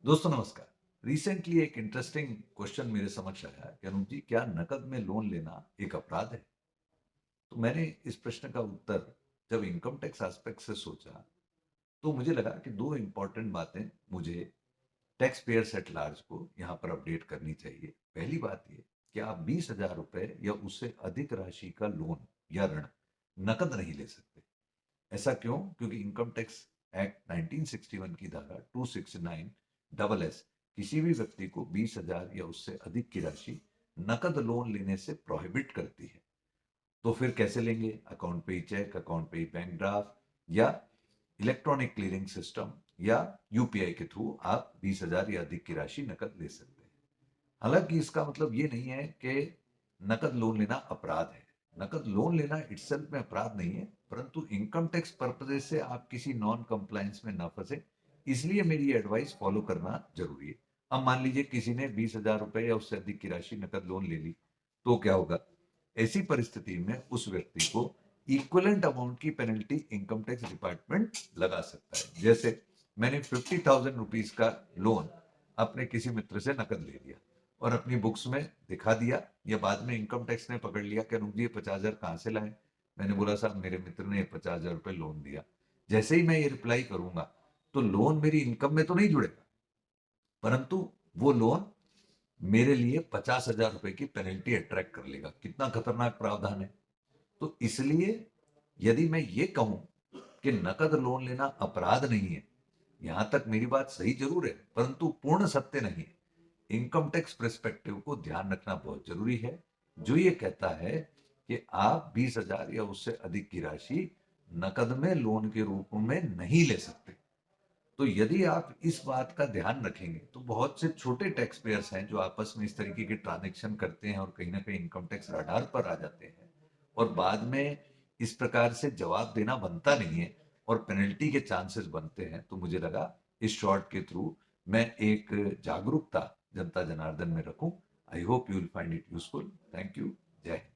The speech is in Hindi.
दोस्तों नमस्कार। रिसेंटली एक इंटरेस्टिंग क्वेश्चन मेरे समक्ष आया कि अनुज जी, क्या नकद में लोन लेना एक अपराध है? तो मैंने इस प्रश्न का उत्तर जब इनकम टैक्स एस्पेक्ट से सोचा तो मुझे लगा कि दो इंपॉर्टेंट बातें मुझे टैक्स पेयर्स एट लार्ज को यहाँ पर अपडेट करनी चाहिए। पहली बात ये कि आप 20,000 रुपए या उससे अधिक राशि का लोन या ऋण नकद नहीं ले सकते। ऐसा क्यों? क्योंकि इनकम टैक्स एक्ट 1961 की धारा 269 डबल एस किसी भी व्यक्ति को 20,000 या उससे अधिक की राशि नकद लोन लेने से प्रोहिबिट करती है। तो फिर कैसे लेंगे? अकाउंट पे ही चेक, अकाउंट पे ही बैंक ड्राफ्ट या इलेक्ट्रॉनिक क्लियरिंग सिस्टम या यूपीआई के थ्रू आप 20,000 या अधिक की राशि नकद ले सकते हैं। हालांकि इसका मतलब ये नहीं है कि नकद लोन लेना अपराध है। नकद लोन लेना इटसेल्फ में अपराध नहीं है, परंतु इनकम टैक्स पर्पजेज से आप किसी नॉन कंप्लायंस में ना फंसे, इसलिए मेरी एडवाइस फॉलो करना जरूरी है। अब मान लीजिए किसी ने 20,000 रुपए या उससे अधिक की राशि नकद लोन ले ली, तो क्या होगा? ऐसी परिस्थिति में उस व्यक्ति को इक्वलेंट अमाउंट की पेनल्टी इनकम टैक्स डिपार्टमेंट लगा सकता है। जैसे मैंने 50,000 रुपीज का लोन अपने किसी मित्र से नकद ले लिया और अपनी बुक्स में दिखा दिया, या बाद में इनकम टैक्स ने पकड़ लिया कि अनुज जी, 50,000 कहाँ से लाए? मैंने बोला साहब, मेरे मित्र ने 50,000 रुपए लोन दिया। जैसे ही मैं ये रिप्लाई करूंगा तो लोन मेरी इनकम में तो नहीं जुड़ेगा, परंतु वो लोन मेरे लिए 50,000 रुपए की पेनल्टी अट्रैक्ट कर लेगा। कितना खतरनाक प्रावधान है! तो इसलिए यदि मैं ये कहूं कि नकद लोन लेना अपराध नहीं है, यहां तक मेरी बात सही जरूर है, परंतु पूर्ण सत्य नहीं है। इनकम टैक्स पर्सपेक्टिव को ध्यान रखना बहुत जरूरी है, जो ये कहता है कि आप 20,000 या उससे अधिक की राशि नकद में लोन के रूप में नहीं ले सकते। तो यदि आप इस बात का ध्यान रखेंगे तो बहुत से छोटे टैक्स पेयर्स हैं जो आपस में इस तरीके के ट्रांजेक्शन करते हैं और कहीं ना कहीं इनकम टैक्स रडार पर आ जाते हैं, और बाद में इस प्रकार से जवाब देना बनता नहीं है और पेनल्टी के चांसेस बनते हैं। तो मुझे लगा इस शॉर्ट के थ्रू मैं एक जागरूकता जनता जनार्दन में रखूं। I hope you will find it useful. Thank you. जय हिंद।